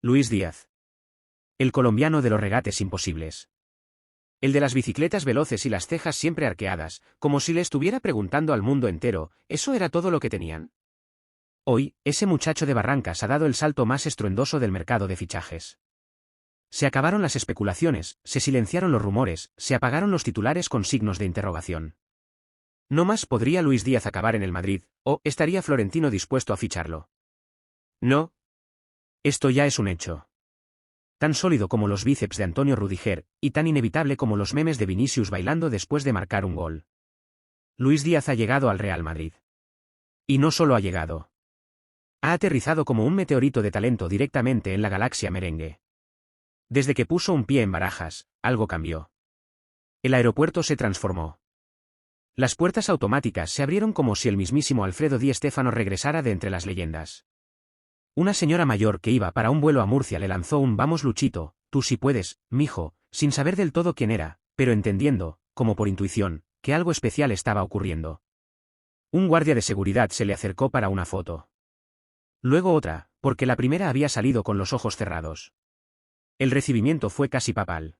Luis Díaz. El colombiano de los regates imposibles. El de las bicicletas veloces y las cejas siempre arqueadas, como si le estuviera preguntando al mundo entero, ¿eso era todo lo que tenían? Hoy, ese muchacho de Barrancas ha dado el salto más estruendoso del mercado de fichajes. Se acabaron las especulaciones, se silenciaron los rumores, se apagaron los titulares con signos de interrogación. No más podría Luis Díaz acabar en el Madrid, o estaría Florentino dispuesto a ficharlo. No. Esto ya es un hecho. Tan sólido como los bíceps de Antonio Rudiger, y tan inevitable como los memes de Vinicius bailando después de marcar un gol. Luis Díaz ha llegado al Real Madrid. Y no solo ha llegado. Ha aterrizado como un meteorito de talento directamente en la galaxia merengue. Desde que puso un pie en Barajas, algo cambió. El aeropuerto se transformó. Las puertas automáticas se abrieron como si el mismísimo Alfredo Di Stéfano regresara de entre las leyendas. Una señora mayor que iba para un vuelo a Murcia le lanzó un «Vamos Luchito, tú sí puedes, mijo», sin saber del todo quién era, pero entendiendo, como por intuición, que algo especial estaba ocurriendo. Un guardia de seguridad se le acercó para una foto. Luego otra, porque la primera había salido con los ojos cerrados. El recibimiento fue casi papal.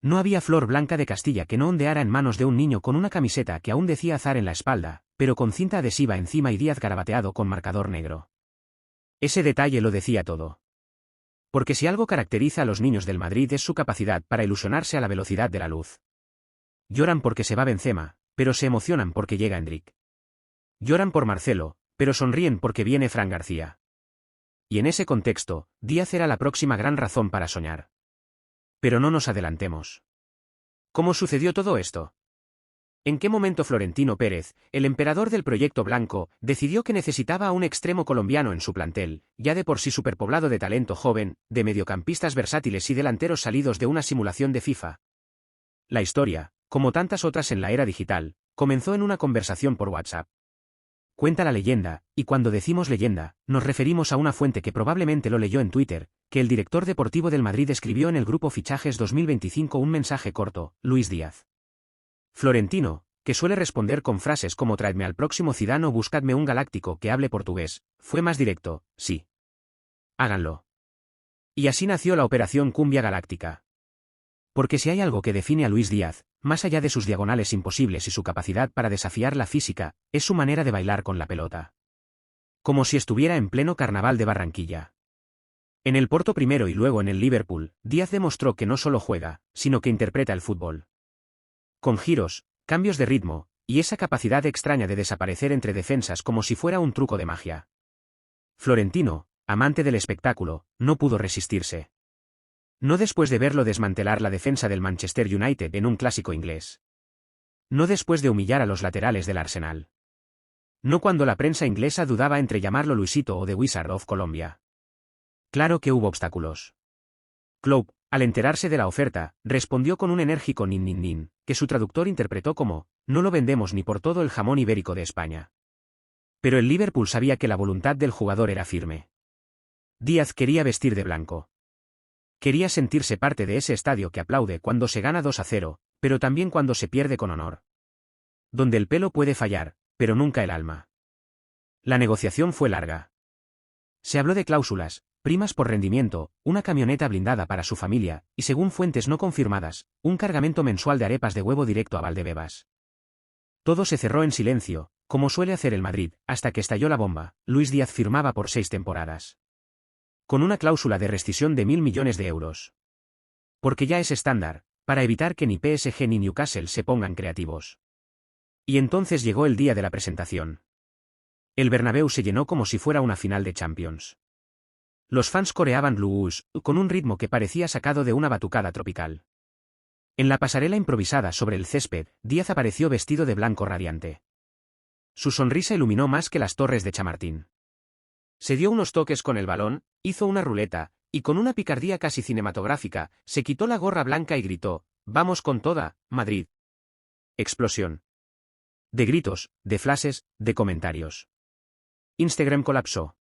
No había flor blanca de Castilla que no ondeara en manos de un niño con una camiseta que aún decía Azar en la espalda, pero con cinta adhesiva encima y Díaz garabateado con marcador negro. Ese detalle lo decía todo. Porque si algo caracteriza a los niños del Madrid es su capacidad para ilusionarse a la velocidad de la luz. Lloran porque se va Benzema, pero se emocionan porque llega Endrick. Lloran por Marcelo, pero sonríen porque viene Fran García. Y en ese contexto, Díaz era la próxima gran razón para soñar. Pero no nos adelantemos. ¿Cómo sucedió todo esto? ¿En qué momento Florentino Pérez, el emperador del proyecto blanco, decidió que necesitaba a un extremo colombiano en su plantel, ya de por sí superpoblado de talento joven, de mediocampistas versátiles y delanteros salidos de una simulación de FIFA? La historia, como tantas otras en la era digital, comenzó en una conversación por WhatsApp. Cuenta la leyenda, y cuando decimos leyenda, nos referimos a una fuente que probablemente lo leyó en Twitter, que el director deportivo del Madrid escribió en el grupo Fichajes 2025 un mensaje corto: Luis Díaz. Florentino, que suele responder con frases como «traedme al próximo Zidane» o «buscadme un galáctico que hable portugués», fue más directo: «sí. Háganlo». Y así nació la Operación Cumbia Galáctica. Porque si hay algo que define a Luis Díaz, más allá de sus diagonales imposibles y su capacidad para desafiar la física, es su manera de bailar con la pelota. Como si estuviera en pleno carnaval de Barranquilla. En el Porto primero y luego en el Liverpool, Díaz demostró que no solo juega, sino que interpreta el fútbol. Con giros, cambios de ritmo, y esa capacidad extraña de desaparecer entre defensas como si fuera un truco de magia. Florentino, amante del espectáculo, no pudo resistirse. No después de verlo desmantelar la defensa del Manchester United en un clásico inglés. No después de humillar a los laterales del Arsenal. No cuando la prensa inglesa dudaba entre llamarlo Luisito o The Wizard of Colombia. Claro que hubo obstáculos. Klopp, al enterarse de la oferta, respondió con un enérgico nin nin nin, que su traductor interpretó como: «No lo vendemos ni por todo el jamón ibérico de España». Pero el Liverpool sabía que la voluntad del jugador era firme. Díaz quería vestir de blanco. Quería sentirse parte de ese estadio que aplaude cuando se gana 2-0, pero también cuando se pierde con honor. Donde el pelo puede fallar, pero nunca el alma. La negociación fue larga. Se habló de cláusulas, primas por rendimiento, una camioneta blindada para su familia, y según fuentes no confirmadas, un cargamento mensual de arepas de huevo directo a Valdebebas. Todo se cerró en silencio, como suele hacer el Madrid, hasta que estalló la bomba. Luis Díaz firmaba por 6 temporadas. Con una cláusula de rescisión de 1.000 millones de euros. Porque ya es estándar, para evitar que ni PSG ni Newcastle se pongan creativos. Y entonces llegó el día de la presentación. El Bernabéu se llenó como si fuera una final de Champions. Los fans coreaban blues, con un ritmo que parecía sacado de una batucada tropical. En la pasarela improvisada sobre el césped, Díaz apareció vestido de blanco radiante. Su sonrisa iluminó más que las torres de Chamartín. Se dio unos toques con el balón, hizo una ruleta, y con una picardía casi cinematográfica, se quitó la gorra blanca y gritó: «Vamos con toda, Madrid». Explosión. De gritos, de flashes, de comentarios. Instagram colapsó.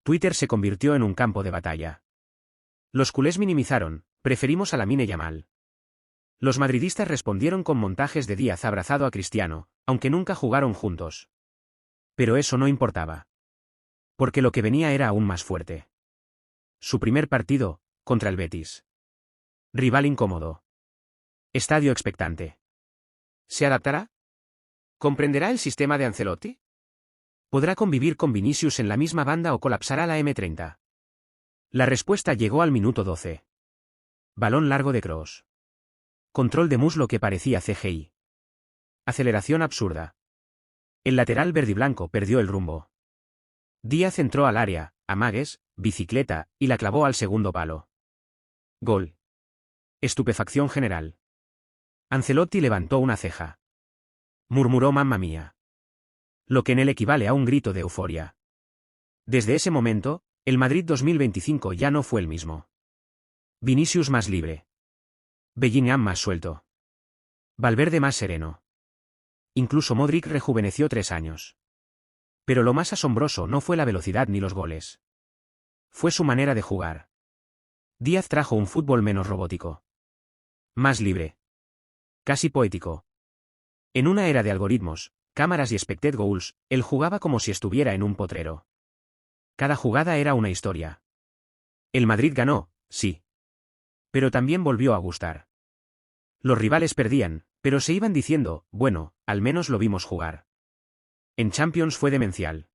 Twitter se convirtió en un campo de batalla. Los culés minimizaron: «Preferimos a Lamine Yamal». Los madridistas respondieron con montajes de Díaz abrazado a Cristiano, aunque nunca jugaron juntos. Pero eso no importaba. Porque lo que venía era aún más fuerte. Su primer partido, contra el Betis. Rival incómodo. Estadio expectante. ¿Se adaptará? ¿Comprenderá el sistema de Ancelotti? ¿Podrá convivir con Vinicius en la misma banda o colapsará la M30? La respuesta llegó al minuto 12. Balón largo de Kroos. Control de muslo que parecía CGI. Aceleración absurda. El lateral verdiblanco perdió el rumbo. Díaz entró al área, amagues, bicicleta, y la clavó al segundo palo. Gol. Estupefacción general. Ancelotti levantó una ceja. Murmuró mamma mía. Lo que en él equivale a un grito de euforia. Desde ese momento, el Madrid 2025 ya no fue el mismo. Vinicius más libre. Bellingham más suelto. Valverde más sereno. Incluso Modric rejuveneció 3 años. Pero lo más asombroso no fue la velocidad ni los goles. Fue su manera de jugar. Díaz trajo un fútbol menos robótico. Más libre. Casi poético. En una era de algoritmos, cámaras y expected goals, él jugaba como si estuviera en un potrero. Cada jugada era una historia. El Madrid ganó, sí. Pero también volvió a gustar. Los rivales perdían, pero se iban diciendo, bueno, al menos lo vimos jugar. En Champions fue demencial.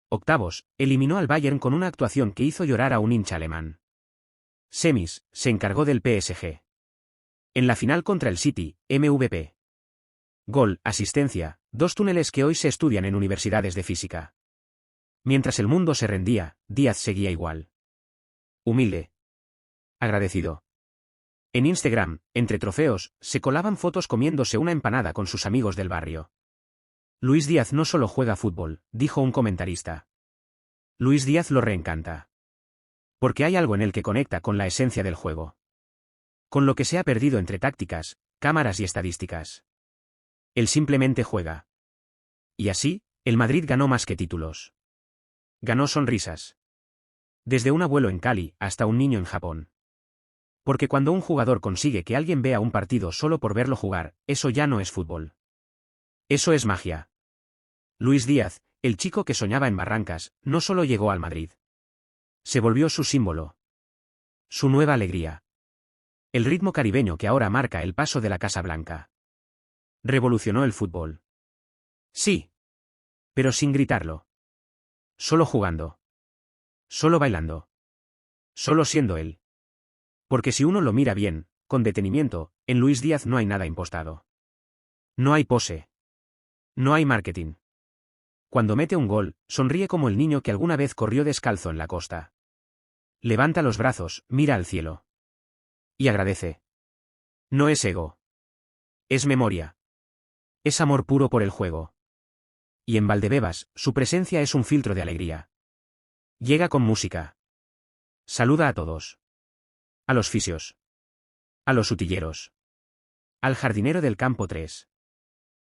Octavos, eliminó al Bayern con una actuación que hizo llorar a un hincha alemán. Semis, se encargó del PSG. En la final contra el City, MVP. Gol, asistencia, 2 túneles que hoy se estudian en universidades de física. Mientras el mundo se rendía, Díaz seguía igual. Humilde. Agradecido. En Instagram, entre trofeos, se colaban fotos comiéndose una empanada con sus amigos del barrio. Luis Díaz no solo juega fútbol, dijo un comentarista. Luis Díaz lo reencanta. Porque hay algo en él que conecta con la esencia del juego. Con lo que se ha perdido entre tácticas, cámaras y estadísticas. Él simplemente juega. Y así, el Madrid ganó más que títulos. Ganó sonrisas. Desde un abuelo en Cali hasta un niño en Japón. Porque cuando un jugador consigue que alguien vea un partido solo por verlo jugar, eso ya no es fútbol. Eso es magia. Luis Díaz, el chico que soñaba en Barrancas, no solo llegó al Madrid. Se volvió su símbolo. Su nueva alegría. El ritmo caribeño que ahora marca el paso de la Casa Blanca. Revolucionó el fútbol. Sí. Pero sin gritarlo. Solo jugando. Solo bailando. Solo siendo él. Porque si uno lo mira bien, con detenimiento, en Luis Díaz no hay nada impostado. No hay pose. No hay marketing. Cuando mete un gol, sonríe como el niño que alguna vez corrió descalzo en la costa. Levanta los brazos, mira al cielo. Y agradece. No es ego. Es memoria. Es amor puro por el juego. Y en Valdebebas, su presencia es un filtro de alegría. Llega con música. Saluda a todos. A los fisios. A los utilleros. Al jardinero del campo 3.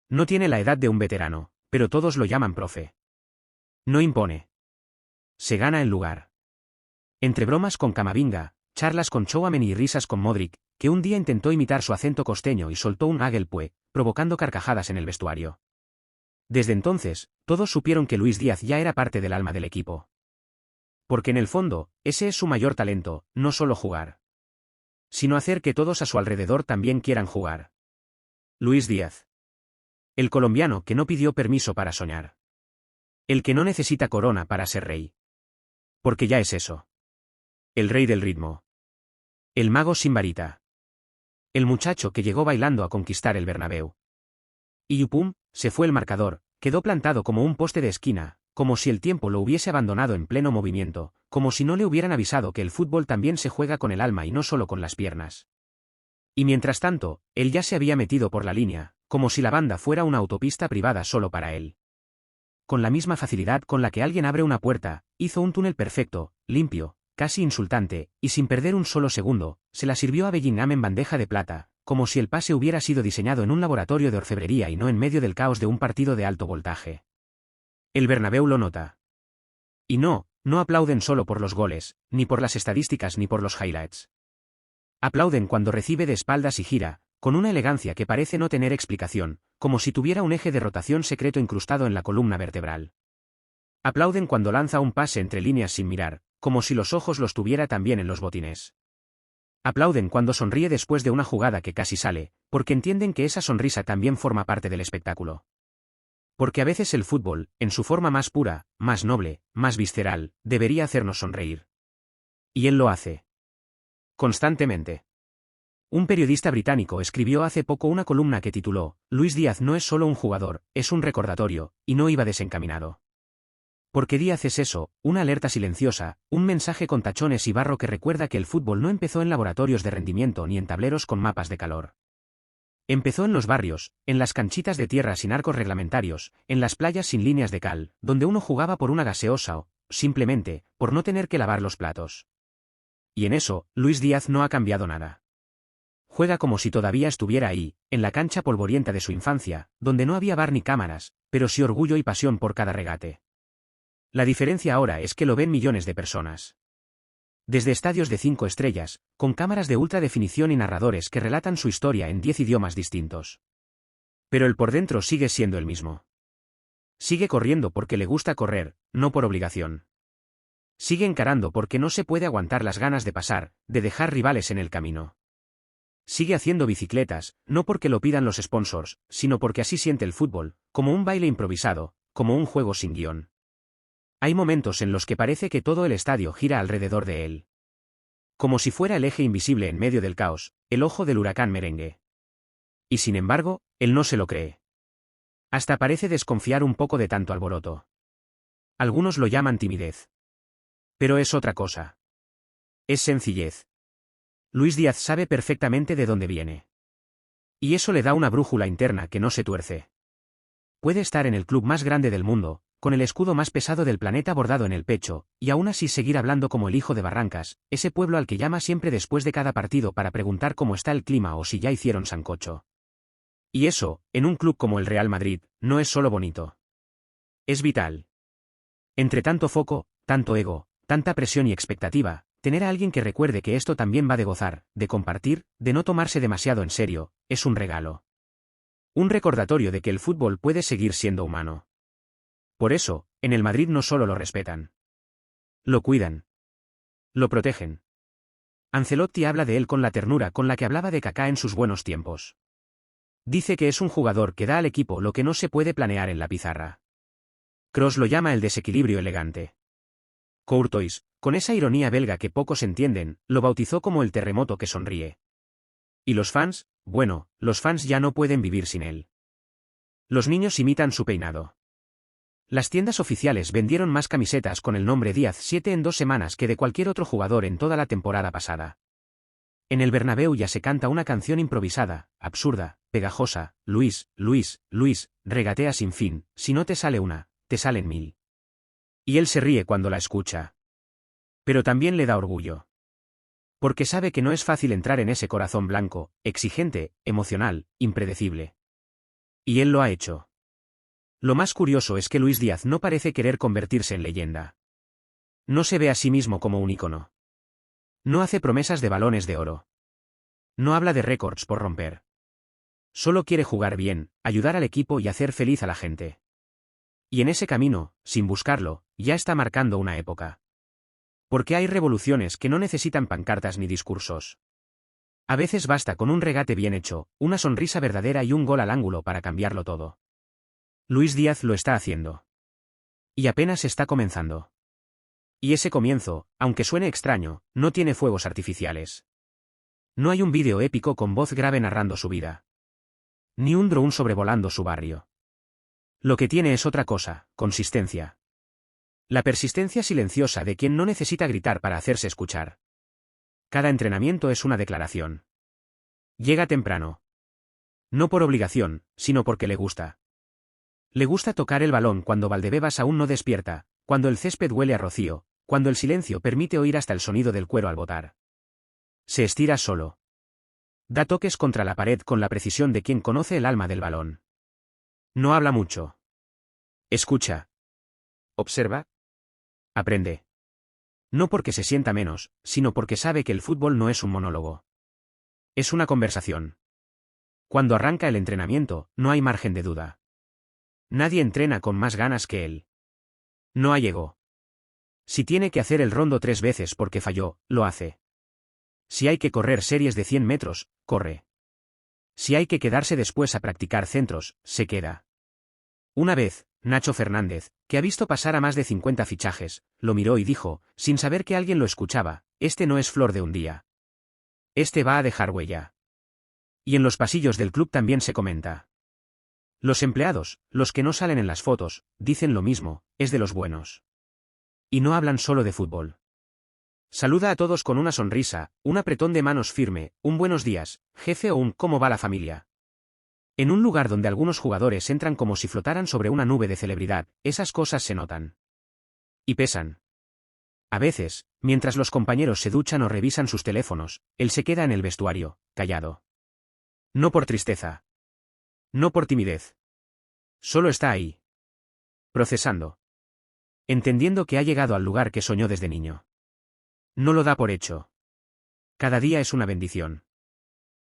No tiene la edad de un veterano, pero todos lo llaman profe. No impone. Se gana el lugar. Entre bromas con Camavinga, charlas con Tchouaméni y risas con Modric, que un día intentó imitar su acento costeño y soltó un Aguelpue, provocando carcajadas en el vestuario. Desde entonces, todos supieron que Luis Díaz ya era parte del alma del equipo. Porque en el fondo, ese es su mayor talento, no solo jugar. Sino hacer que todos a su alrededor también quieran jugar. Luis Díaz. El colombiano que no pidió permiso para soñar. El que no necesita corona para ser rey. Porque ya es eso. El rey del ritmo. El mago sin varita. El muchacho que llegó bailando a conquistar el Bernabéu. Y yupum, se fue el marcador, quedó plantado como un poste de esquina, como si el tiempo lo hubiese abandonado en pleno movimiento, como si no le hubieran avisado que el fútbol también se juega con el alma y no solo con las piernas. Y mientras tanto, él ya se había metido por la línea, como si la banda fuera una autopista privada solo para él. Con la misma facilidad con la que alguien abre una puerta, hizo un túnel perfecto, limpio, casi insultante, y sin perder un solo segundo, se la sirvió a Bellingham en bandeja de plata, como si el pase hubiera sido diseñado en un laboratorio de orfebrería y no en medio del caos de un partido de alto voltaje. El Bernabéu lo nota. Y no aplauden solo por los goles, ni por las estadísticas ni por los highlights. Aplauden cuando recibe de espaldas y gira, con una elegancia que parece no tener explicación, como si tuviera un eje de rotación secreto incrustado en la columna vertebral. Aplauden cuando lanza un pase entre líneas sin mirar, como si los ojos los tuviera también en los botines. Aplauden cuando sonríe después de una jugada que casi sale, porque entienden que esa sonrisa también forma parte del espectáculo. Porque a veces el fútbol, en su forma más pura, más noble, más visceral, debería hacernos sonreír. Y él lo hace. Constantemente. Un periodista británico escribió hace poco una columna que tituló, Luis Díaz no es solo un jugador, es un recordatorio, y no iba desencaminado. Porque Díaz es eso, una alerta silenciosa, un mensaje con tachones y barro que recuerda que el fútbol no empezó en laboratorios de rendimiento ni en tableros con mapas de calor. Empezó en los barrios, en las canchitas de tierra sin arcos reglamentarios, en las playas sin líneas de cal, donde uno jugaba por una gaseosa o, simplemente, por no tener que lavar los platos. Y en eso, Luis Díaz no ha cambiado nada. Juega como si todavía estuviera ahí, en la cancha polvorienta de su infancia, donde no había bar ni cámaras, pero sí orgullo y pasión por cada regate. La diferencia ahora es que lo ven millones de personas. Desde estadios de 5 estrellas, con cámaras de ultra definición y narradores que relatan su historia en 10 idiomas distintos. Pero el por dentro sigue siendo el mismo. Sigue corriendo porque le gusta correr, no por obligación. Sigue encarando porque no se puede aguantar las ganas de pasar, de dejar rivales en el camino. Sigue haciendo bicicletas, no porque lo pidan los sponsors, sino porque así siente el fútbol, como un baile improvisado, como un juego sin guión. Hay momentos en los que parece que todo el estadio gira alrededor de él. Como si fuera el eje invisible en medio del caos, el ojo del huracán merengue. Y sin embargo, él no se lo cree. Hasta parece desconfiar un poco de tanto alboroto. Algunos lo llaman timidez. Pero es otra cosa. Es sencillez. Luis Díaz sabe perfectamente de dónde viene. Y eso le da una brújula interna que no se tuerce. Puede estar en el club más grande del mundo, con el escudo más pesado del planeta bordado en el pecho, y aún así seguir hablando como el hijo de Barrancas, ese pueblo al que llama siempre después de cada partido para preguntar cómo está el clima o si ya hicieron sancocho. Y eso, en un club como el Real Madrid, no es solo bonito. Es vital. Entre tanto foco, tanto ego, tanta presión y expectativa, tener a alguien que recuerde que esto también va de gozar, de compartir, de no tomarse demasiado en serio, es un regalo. Un recordatorio de que el fútbol puede seguir siendo humano. Por eso, en el Madrid no solo lo respetan. Lo cuidan. Lo protegen. Ancelotti habla de él con la ternura con la que hablaba de Kaká en sus buenos tiempos. Dice que es un jugador que da al equipo lo que no se puede planear en la pizarra. Kroos lo llama el desequilibrio elegante. Courtois, con esa ironía belga que pocos entienden, lo bautizó como el terremoto que sonríe. Y los fans, bueno, los fans ya no pueden vivir sin él. Los niños imitan su peinado. Las tiendas oficiales vendieron más camisetas con el nombre Díaz 7 en 2 semanas que de cualquier otro jugador en toda la temporada pasada. En el Bernabéu ya se canta una canción improvisada, absurda, pegajosa, Luis, Luis, Luis, regatea sin fin, si no te sale una, te salen 1000. Y él se ríe cuando la escucha. Pero también le da orgullo. Porque sabe que no es fácil entrar en ese corazón blanco, exigente, emocional, impredecible. Y él lo ha hecho. Lo más curioso es que Luis Díaz no parece querer convertirse en leyenda. No se ve a sí mismo como un ícono. No hace promesas de balones de oro. No habla de récords por romper. Solo quiere jugar bien, ayudar al equipo y hacer feliz a la gente. Y en ese camino, sin buscarlo, ya está marcando una época. Porque hay revoluciones que no necesitan pancartas ni discursos. A veces basta con un regate bien hecho, una sonrisa verdadera y un gol al ángulo para cambiarlo todo. Luis Díaz lo está haciendo. Y apenas está comenzando. Y ese comienzo, aunque suene extraño, no tiene fuegos artificiales. No hay un vídeo épico con voz grave narrando su vida. Ni un dron sobrevolando su barrio. Lo que tiene es otra cosa, consistencia. La persistencia silenciosa de quien no necesita gritar para hacerse escuchar. Cada entrenamiento es una declaración. Llega temprano. No por obligación, sino porque le gusta. Le gusta tocar el balón cuando Valdebebas aún no despierta, cuando el césped huele a rocío, cuando el silencio permite oír hasta el sonido del cuero al botar. Se estira solo. Da toques contra la pared con la precisión de quien conoce el alma del balón. No habla mucho. Escucha. Observa. Aprende. No porque se sienta menos, sino porque sabe que el fútbol no es un monólogo. Es una conversación. Cuando arranca el entrenamiento, no hay margen de duda. Nadie entrena con más ganas que él. No hay ego. Si tiene que hacer el rondo 3 veces porque falló, lo hace. Si hay que correr series de 100 metros, corre. Si hay que quedarse después a practicar centros, se queda. Una vez, Nacho Fernández, que ha visto pasar a más de 50 fichajes, lo miró y dijo, sin saber que alguien lo escuchaba, este no es flor de un día. Este va a dejar huella. Y en los pasillos del club también se comenta. Los empleados, los que no salen en las fotos, dicen lo mismo, es de los buenos. Y no hablan solo de fútbol. Saluda a todos con una sonrisa, un apretón de manos firme, un buenos días, jefe o un ¿cómo va la familia? En un lugar donde algunos jugadores entran como si flotaran sobre una nube de celebridad, esas cosas se notan. Y pesan. A veces, mientras los compañeros se duchan o revisan sus teléfonos, él se queda en el vestuario, callado. No por tristeza. No por timidez. Solo está ahí. Procesando. Entendiendo que ha llegado al lugar que soñó desde niño. No lo da por hecho. Cada día es una bendición.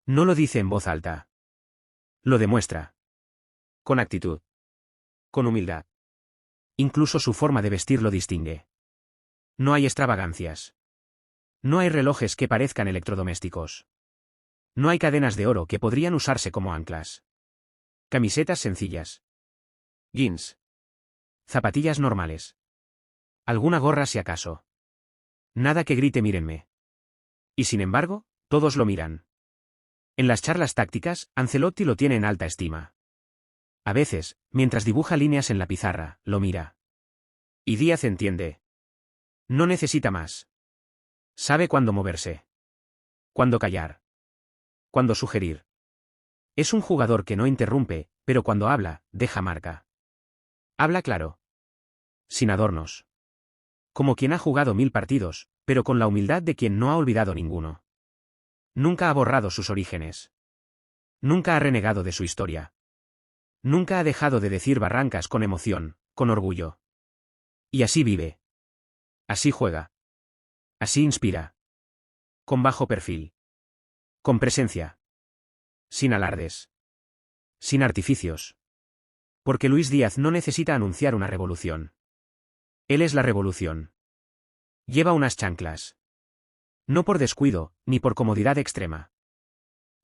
No lo dice en voz alta. Lo demuestra. Con actitud. Con humildad. Incluso su forma de vestir lo distingue. No hay extravagancias. No hay relojes que parezcan electrodomésticos. No hay cadenas de oro que podrían usarse como anclas. Camisetas sencillas. Jeans. Zapatillas normales. Alguna gorra si acaso. Nada que grite mírenme. Y sin embargo, todos lo miran. En las charlas tácticas, Ancelotti lo tiene en alta estima. A veces, mientras dibuja líneas en la pizarra, lo mira. Y Díaz entiende. No necesita más. Sabe cuándo moverse. Cuándo callar. Cuándo sugerir. Es un jugador que no interrumpe, pero cuando habla, deja marca. Habla claro. Sin adornos. Como quien ha jugado 1000 partidos, pero con la humildad de quien no ha olvidado ninguno. Nunca ha borrado sus orígenes. Nunca ha renegado de su historia. Nunca ha dejado de decir Barrancas con emoción, con orgullo. Y así vive. Así juega. Así inspira. Con bajo perfil. Con presencia. Sin alardes. Sin artificios. Porque Luis Díaz no necesita anunciar una revolución. Él es la revolución. Lleva unas chanclas. No por descuido, ni por comodidad extrema.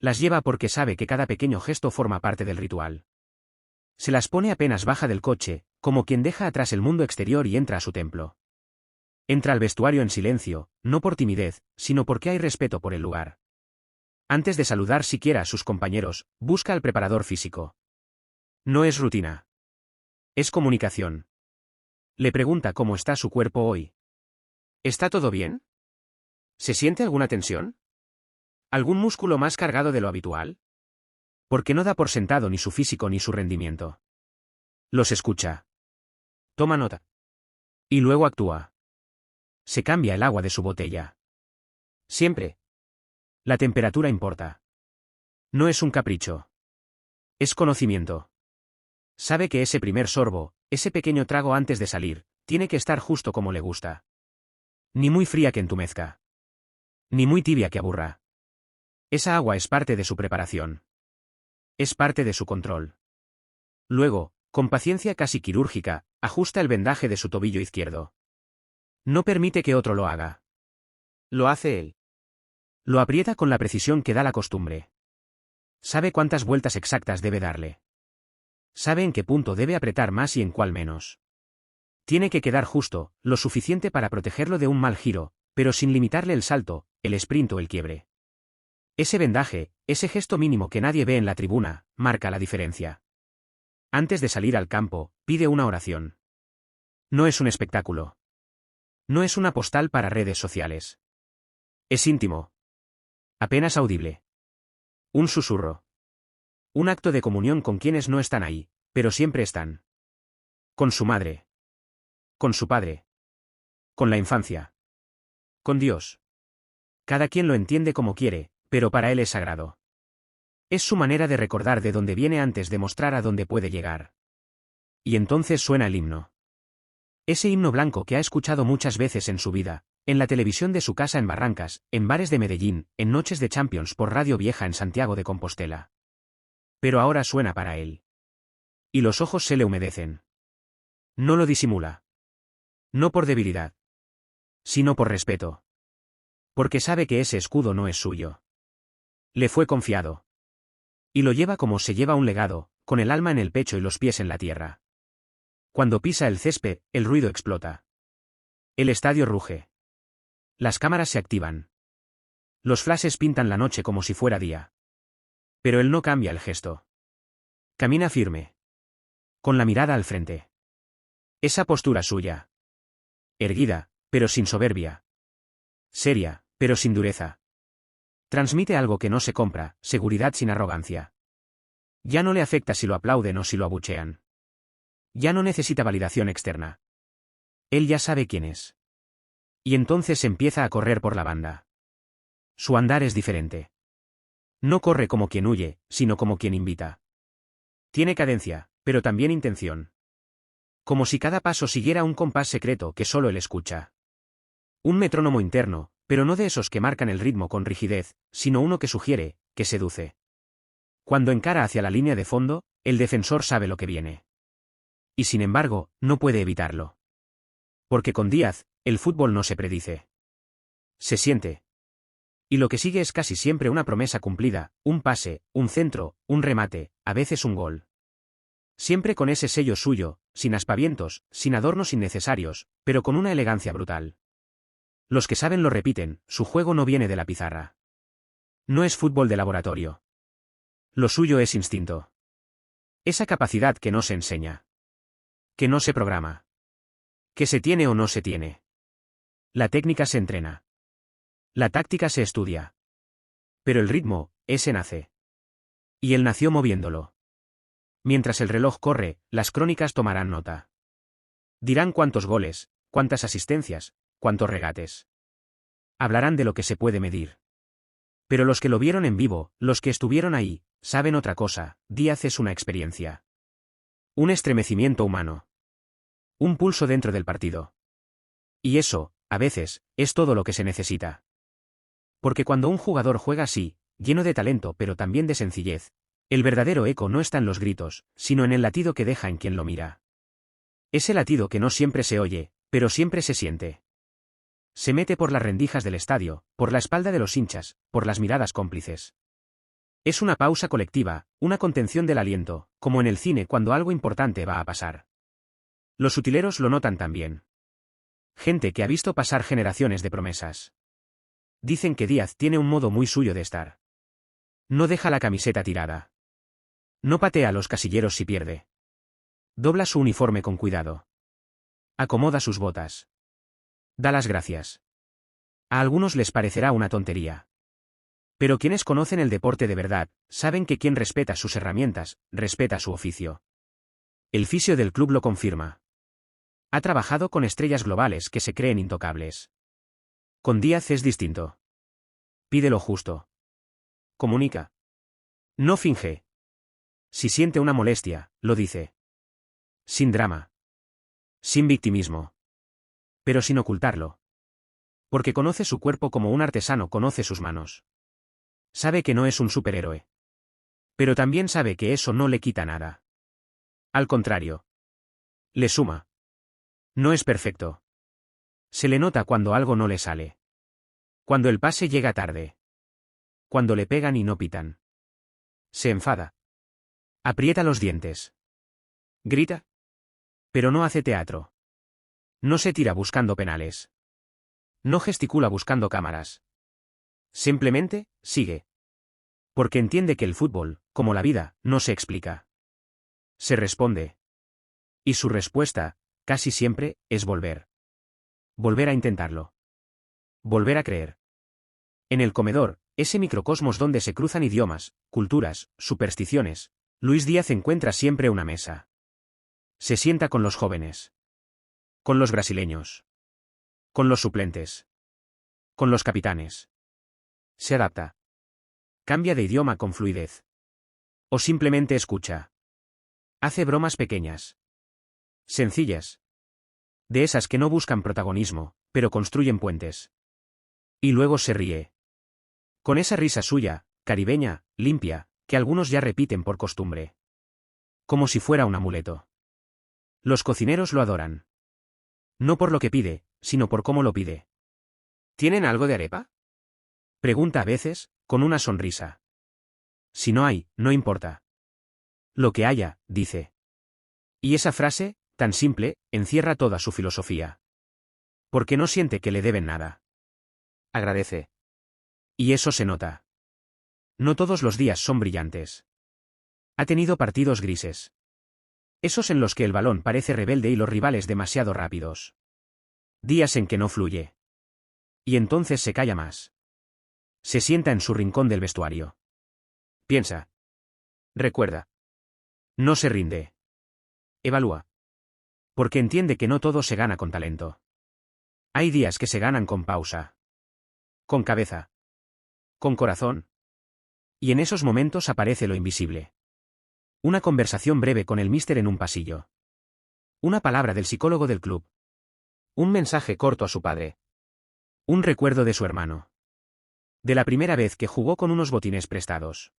Las lleva porque sabe que cada pequeño gesto forma parte del ritual. Se las pone apenas baja del coche, como quien deja atrás el mundo exterior y entra a su templo. Entra al vestuario en silencio, no por timidez, sino porque hay respeto por el lugar. Antes de saludar siquiera a sus compañeros, busca al preparador físico. No es rutina. Es comunicación. Le pregunta cómo está su cuerpo hoy. ¿Está todo bien? ¿Se siente alguna tensión? ¿Algún músculo más cargado de lo habitual? Porque no da por sentado ni su físico ni su rendimiento. Los escucha. Toma nota. Y luego actúa. Se cambia el agua de su botella. Siempre. La temperatura importa. No es un capricho. Es conocimiento. Sabe que ese primer sorbo, ese pequeño trago antes de salir, tiene que estar justo como le gusta. Ni muy fría que entumezca. Ni muy tibia que aburra. Esa agua es parte de su preparación. Es parte de su control. Luego, con paciencia casi quirúrgica, ajusta el vendaje de su tobillo izquierdo. No permite que otro lo haga. Lo hace él. Lo aprieta con la precisión que da la costumbre. Sabe cuántas vueltas exactas debe darle. Sabe en qué punto debe apretar más y en cuál menos. Tiene que quedar justo, lo suficiente para protegerlo de un mal giro, pero sin limitarle el salto, el sprint o el quiebre. Ese vendaje, ese gesto mínimo que nadie ve en la tribuna, marca la diferencia. Antes de salir al campo, pide una oración. No es un espectáculo. No es una postal para redes sociales. Es íntimo. Apenas audible. Un susurro. Un acto de comunión con quienes no están ahí, pero siempre están. Con su madre. Con su padre. Con la infancia. Con Dios. Cada quien lo entiende como quiere, pero para él es sagrado. Es su manera de recordar de dónde viene antes de mostrar a dónde puede llegar. Y entonces suena el himno. Ese himno blanco que ha escuchado muchas veces en su vida, en la televisión de su casa en Barrancas, en bares de Medellín, en noches de Champions por Radio Vieja en Santiago de Compostela. Pero ahora suena para él. Y los ojos se le humedecen. No lo disimula. No por debilidad. sino por respeto. Porque sabe que ese escudo no es suyo. Le fue confiado. Y lo lleva como se lleva un legado, con el alma en el pecho y los pies en la tierra. Cuando pisa el césped, el ruido explota. El estadio ruge. Las cámaras se activan. Los flashes pintan la noche como si fuera día. Pero él no cambia el gesto. Camina firme. Con la mirada al frente. Esa postura suya. Erguida, pero sin soberbia. Seria, pero sin dureza. Transmite algo que no se compra, seguridad sin arrogancia. Ya no le afecta si lo aplauden o si lo abuchean. Ya no necesita validación externa. Él ya sabe quién es. Y entonces empieza a correr por la banda. Su andar es diferente. No corre como quien huye, sino como quien invita. Tiene cadencia, pero también intención. Como si cada paso siguiera un compás secreto que solo él escucha. Un metrónomo interno, pero no de esos que marcan el ritmo con rigidez, sino uno que sugiere, que seduce. Cuando encara hacia la línea de fondo, el defensor sabe lo que viene. Y sin embargo, no puede evitarlo. Porque con Díaz, el fútbol no se predice. Se siente. Y lo que sigue es casi siempre una promesa cumplida, un pase, un centro, un remate, a veces un gol. Siempre con ese sello suyo, sin aspavientos, sin adornos innecesarios, pero con una elegancia brutal. Los que saben lo repiten, su juego no viene de la pizarra. No es fútbol de laboratorio. Lo suyo es instinto. Esa capacidad que no se enseña. Que no se programa. Que se tiene o no se tiene. La técnica se entrena. La táctica se estudia. Pero el ritmo, ese nace. Y él nació moviéndolo. Mientras el reloj corre, las crónicas tomarán nota. Dirán cuántos goles, cuántas asistencias, cuántos regates. Hablarán de lo que se puede medir. Pero los que lo vieron en vivo, los que estuvieron ahí, saben otra cosa. Díaz es una experiencia. Un estremecimiento humano. Un pulso dentro del partido. Y eso, a veces, es todo lo que se necesita. Porque cuando un jugador juega así, lleno de talento pero también de sencillez, el verdadero eco no está en los gritos, sino en el latido que deja en quien lo mira. Ese latido que no siempre se oye, pero siempre se siente. Se mete por las rendijas del estadio, por la espalda de los hinchas, por las miradas cómplices. Es una pausa colectiva, una contención del aliento, como en el cine cuando algo importante va a pasar. Los utileros lo notan también. Gente que ha visto pasar generaciones de promesas. Dicen que Díaz tiene un modo muy suyo de estar. No deja la camiseta tirada. No patea a los casilleros si pierde. Dobla su uniforme con cuidado. Acomoda sus botas. Da las gracias. A algunos les parecerá una tontería. Pero quienes conocen el deporte de verdad, saben que quien respeta sus herramientas, respeta su oficio. El fisio del club lo confirma. Ha trabajado con estrellas globales que se creen intocables. Con Díaz es distinto. Pide lo justo. Comunica. No finge. Si siente una molestia, lo dice. Sin drama. Sin victimismo. Pero sin ocultarlo. Porque conoce su cuerpo como un artesano conoce sus manos. Sabe que no es un superhéroe. Pero también sabe que eso no le quita nada. Al contrario. Le suma. No es perfecto. Se le nota cuando algo no le sale. Cuando el pase llega tarde. Cuando le pegan y no pitan. Se enfada. Aprieta los dientes. Grita. Pero no hace teatro. No se tira buscando penales. No gesticula buscando cámaras. Simplemente, sigue. Porque entiende que el fútbol, como la vida, no se explica. Se responde. Y su respuesta, casi siempre, es volver. Volver a intentarlo. Volver a creer. En el comedor, ese microcosmos donde se cruzan idiomas, culturas, supersticiones, Luis Díaz encuentra siempre una mesa. Se sienta con los jóvenes. Con los brasileños. Con los suplentes. Con los capitanes. Se adapta. Cambia de idioma con fluidez. O simplemente escucha. Hace bromas pequeñas. Sencillas. De esas que no buscan protagonismo, pero construyen puentes. Y luego se ríe. Con esa risa suya, caribeña, limpia, que algunos ya repiten por costumbre. Como si fuera un amuleto. Los cocineros lo adoran. No por lo que pide, sino por cómo lo pide. ¿Tienen algo de arepa? Pregunta a veces, con una sonrisa. Si no hay, no importa. Lo que haya, dice. Y esa frase, tan simple, encierra toda su filosofía. Porque no siente que le deben nada. Agradece. Y eso se nota. No todos los días son brillantes. Ha tenido partidos grises. Esos en los que el balón parece rebelde y los rivales demasiado rápidos. Días en que no fluye. Y entonces se calla más. Se sienta en su rincón del vestuario. Piensa. Recuerda. No se rinde. Evalúa. Porque entiende que no todo se gana con talento. Hay días que se ganan con pausa. Con cabeza. Con corazón. Y en esos momentos aparece lo invisible. Una conversación breve con el míster en un pasillo. Una palabra del psicólogo del club. Un mensaje corto a su padre. Un recuerdo de su hermano. De la primera vez que jugó con unos botines prestados.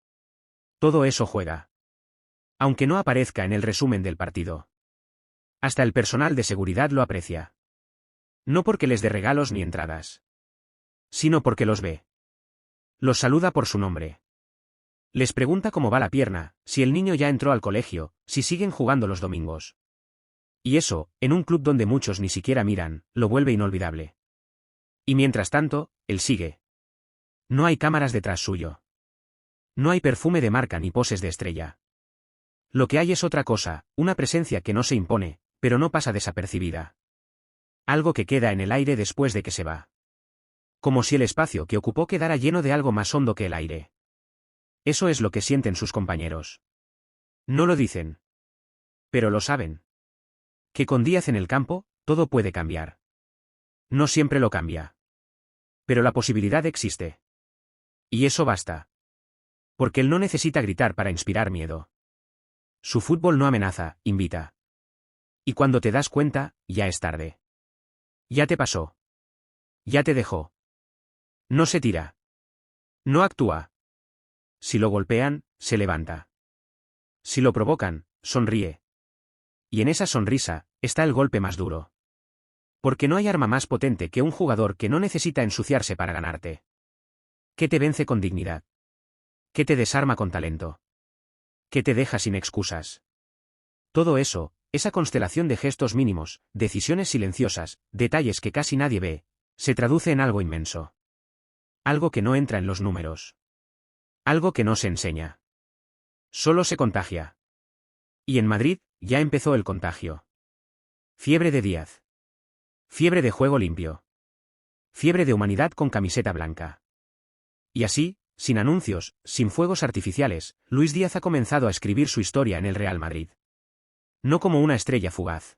Todo eso juega. Aunque no aparezca en el resumen del partido. Hasta el personal de seguridad lo aprecia. No porque les dé regalos ni entradas. Sino porque los ve. Los saluda por su nombre. Les pregunta cómo va la pierna, si el niño ya entró al colegio, si siguen jugando los domingos. Y eso, en un club donde muchos ni siquiera miran, lo vuelve inolvidable. Y mientras tanto, él sigue. No hay cámaras detrás suyo. No hay perfume de marca ni poses de estrella. Lo que hay es otra cosa, una presencia que no se impone, pero no pasa desapercibida. Algo que queda en el aire después de que se va. Como si el espacio que ocupó quedara lleno de algo más hondo que el aire. Eso es lo que sienten sus compañeros. No lo dicen. Pero lo saben. Que con Díaz en el campo, todo puede cambiar. No siempre lo cambia. Pero la posibilidad existe. Y eso basta. Porque él no necesita gritar para inspirar miedo. Su fútbol no amenaza, invita. Y cuando te das cuenta, ya es tarde. Ya te pasó. Ya te dejó. No se tira. No actúa. Si lo golpean, se levanta. Si lo provocan, sonríe. Y en esa sonrisa, está el golpe más duro. Porque no hay arma más potente que un jugador que no necesita ensuciarse para ganarte. Que te vence con dignidad. Que te desarma con talento. Que te deja sin excusas. Todo eso, esa constelación de gestos mínimos, decisiones silenciosas, detalles que casi nadie ve, se traduce en algo inmenso. Algo que no entra en los números. Algo que no se enseña. Solo se contagia. Y en Madrid, ya empezó el contagio. Fiebre de Díaz. Fiebre de juego limpio. Fiebre de humanidad con camiseta blanca. Y así, sin anuncios, sin fuegos artificiales, Luis Díaz ha comenzado a escribir su historia en el Real Madrid. No como una estrella fugaz.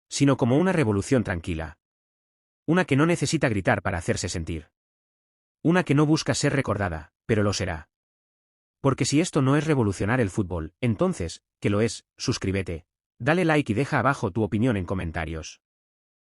Sino como una revolución tranquila. Una que no necesita gritar para hacerse sentir. Una que no busca ser recordada, pero lo será. Porque si esto no es revolucionar el fútbol, entonces, ¿qué lo es? Suscríbete. Dale like y deja abajo tu opinión en comentarios.